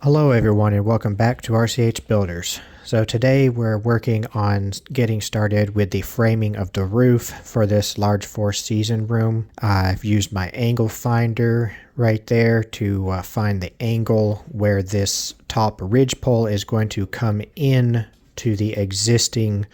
Hello everyone and welcome back to RCH Builders. So today we're working on getting started with the framing of the roof for this large four-season room. I've used my angle finder right there to find the angle where this top ridge pole is going to come in to the existing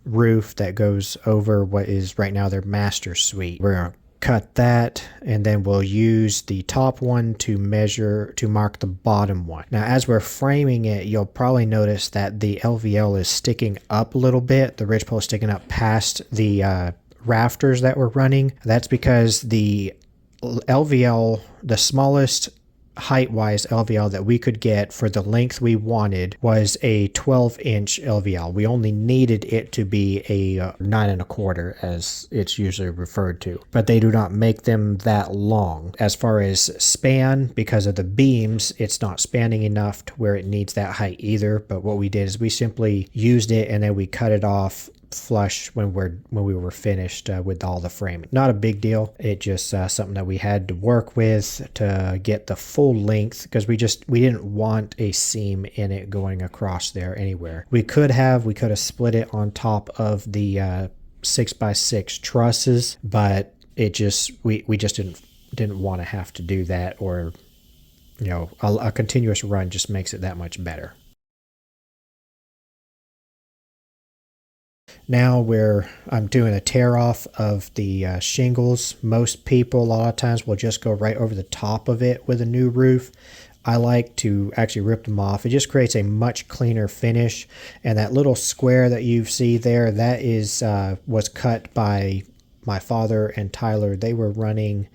roof that goes over what is right now their master suite. We're going to cut that, and then we'll use the top one to mark the bottom one. Now as we're framing it, you'll probably notice that the LVL is sticking up a little bit. The ridge pole is sticking up past the rafters that we're running. That's because the LVL, the smallest height-wise LVL that we could get for the length we wanted, was a 12-inch LVL. We only needed it to be a 9¼ as it's usually referred to, but they do not make them that long. As far as span, because of the beams, it's not spanning enough to where it needs that height either. But what we did is we simply used it and then we cut it off flush when we were finished with all the framing. Not a big deal. It just something that we had to work with to get the full length, because we didn't want a seam in it going across there anywhere. We could have split it on top of the 6x6 trusses, but it just we just didn't want to have to do that, or a continuous run just makes it that much better. Now I'm doing a tear off of the shingles. Most people a lot of times will just go right over the top of it with a new roof. I like to actually rip them off. It just creates a much cleaner finish. And that little square that you see there, that was cut by my father and Tyler. They were running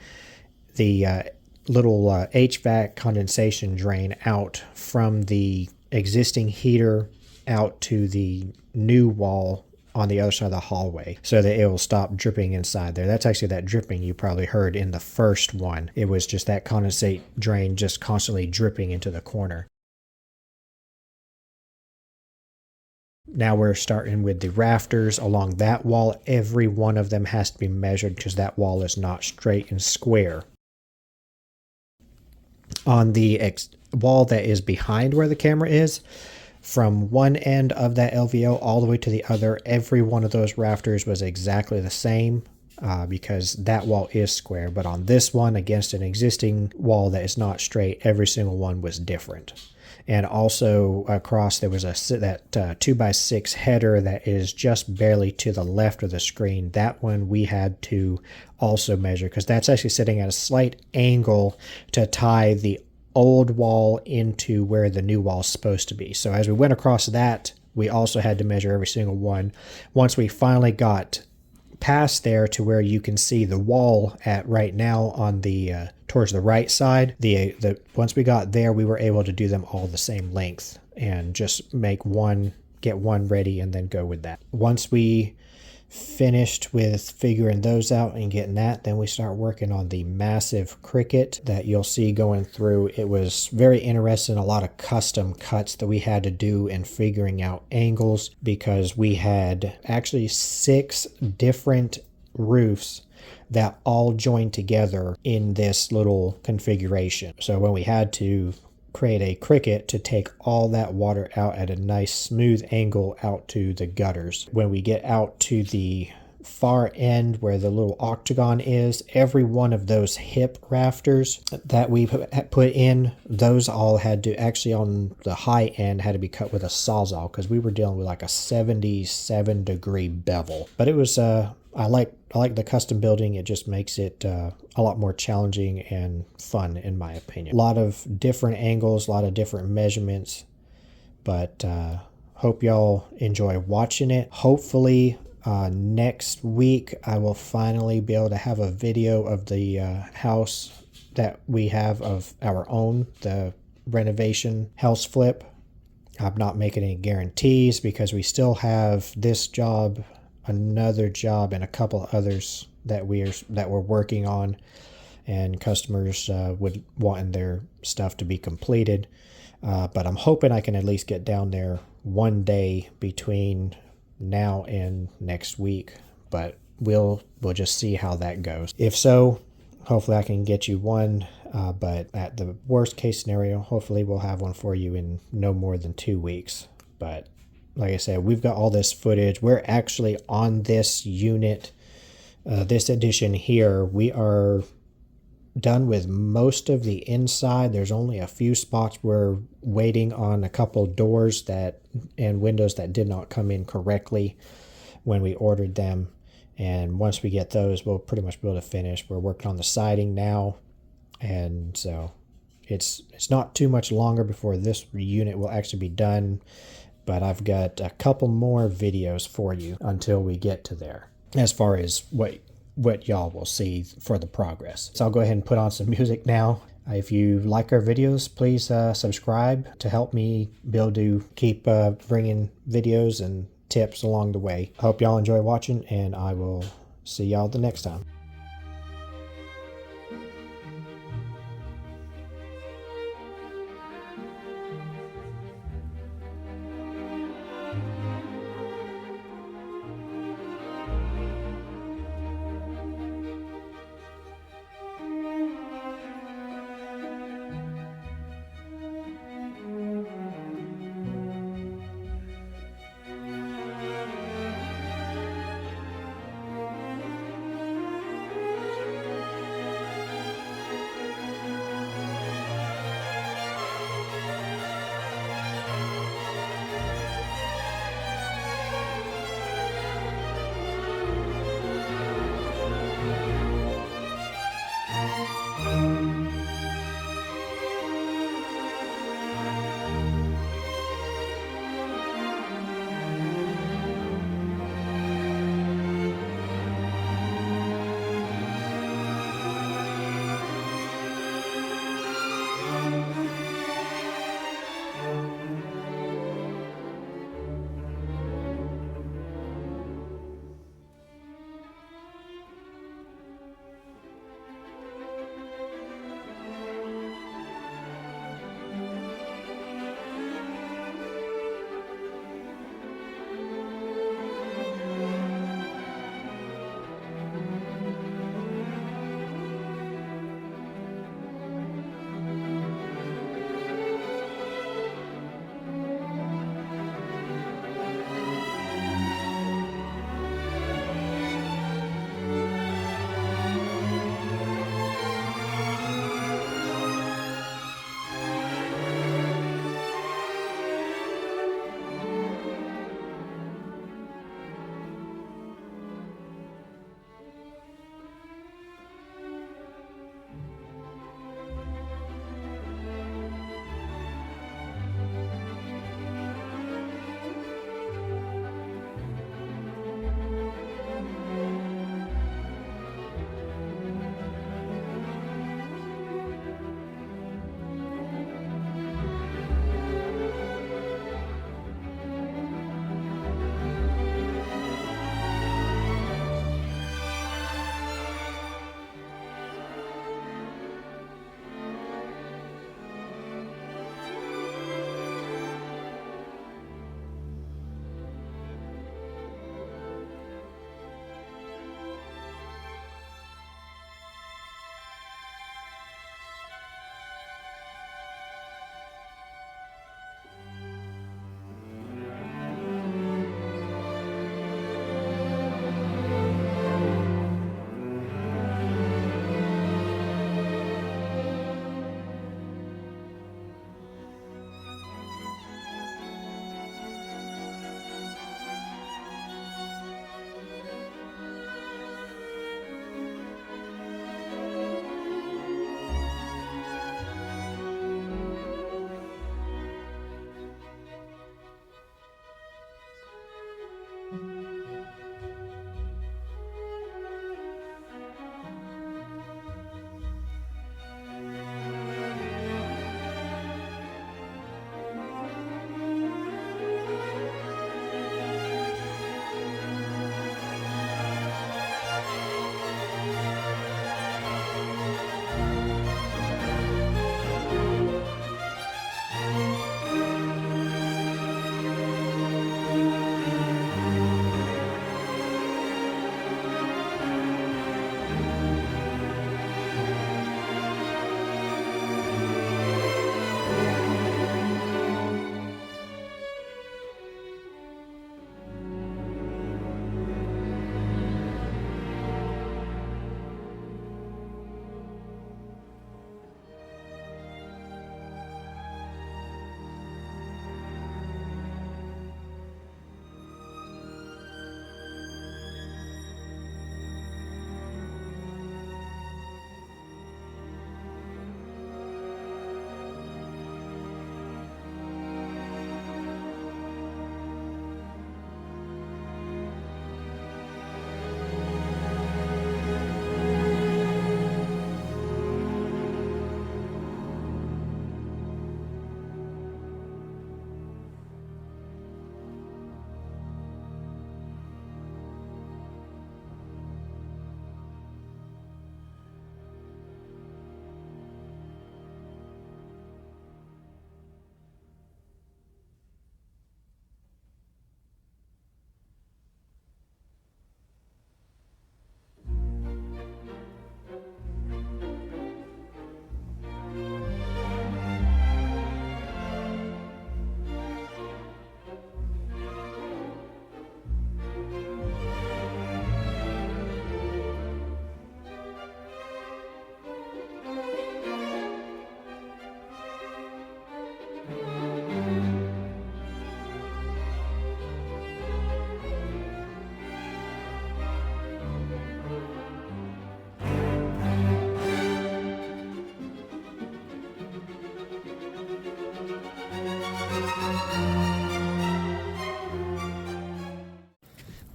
the little HVAC condensation drain out from the existing heater out to the new wall on the other side of the hallway, so that it will stop dripping inside there. That's actually that dripping you probably heard in the first one. It was just that condensate drain just constantly dripping into the corner. Now we're starting with the rafters along that wall. Every one of them has to be measured because that wall is not straight and square. On the wall that is behind where the camera is, from one end of that LVL all the way to the other, every one of those rafters was exactly the same because that wall is square. But on this one, against an existing wall that is not straight, every single one was different. And also across, there was that 2x6 header that is just barely to the left of the screen. That one we had to also measure, because that's actually sitting at a slight angle to tie the old wall into where the new wall is supposed to be. So as we went across that, we also had to measure every single one. Once we finally got past there to where you can see the wall at right now on the towards the right side, once we got there, we were able to do them all the same length and just get one ready and then go with that. Once we finished with figuring those out and getting that, then we start working on the massive cricket that you'll see going through. It was very interesting, a lot of custom cuts that we had to do and figuring out angles, because we had actually 6 different roofs that all joined together in this little configuration. So when we had to create a cricket to take all that water out at a nice smooth angle out to the gutters. When we get out to the far end where the little octagon is, every one of those hip rafters that we put in, those all had to actually, on the high end, had to be cut with a sawzall, because we were dealing with like a 77-degree bevel. But it was I like the custom building. It just makes it a lot more challenging and fun, in my opinion. A lot of different angles, a lot of different measurements, but hope y'all enjoy watching it. Hopefully next week I will finally be able to have a video of the house that we have of our own, the renovation house flip. I'm not making any guarantees because we still have this job, another job, and a couple of others that we're working on, and customers would want their stuff to be completed. But I'm hoping I can at least get down there one day between now and next week. But we'll just see how that goes. If so, hopefully I can get you one But at the worst case scenario, hopefully we'll have one for you in no more than 2 weeks. But like I said, we've got all this footage. We're actually on this unit, this edition here. We are done with most of the inside. There's only a few spots we're waiting on, a couple doors that and windows that did not come in correctly when we ordered them. And once we get those, we'll pretty much be able to finish. We're working on the siding now, and so it's not too much longer before this unit will actually be done. But I've got a couple more videos for you until we get to there, as far as what y'all will see for the progress. So I'll go ahead and put on some music now. If you like our videos, please subscribe to help me be able to keep bringing videos and tips along the way. I hope y'all enjoy watching, and I will see y'all the next time.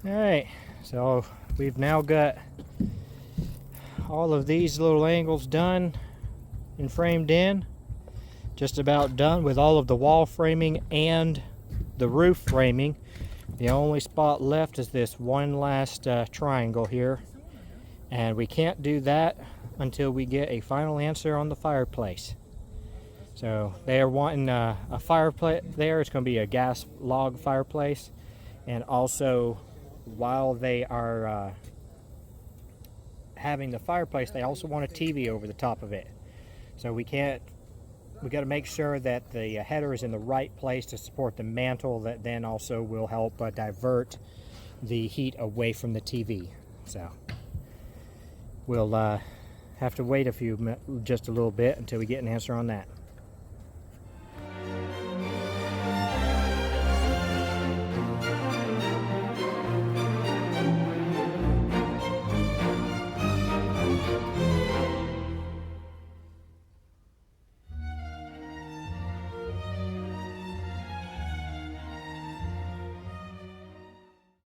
Alright, so we've now got all of these little angles done and framed in. Just about done with all of the wall framing and the roof framing. The only spot left is this one last triangle here, and we can't do that until we get a final answer on the fireplace. So they are wanting a fireplace there. It's going to be a gas log fireplace, and also while they are having the fireplace, they also want a TV over the top of it. So we got to make sure that the header is in the right place to support the mantle, that then also will help divert the heat away from the TV. So we'll have to wait just a little bit until we get an answer on that.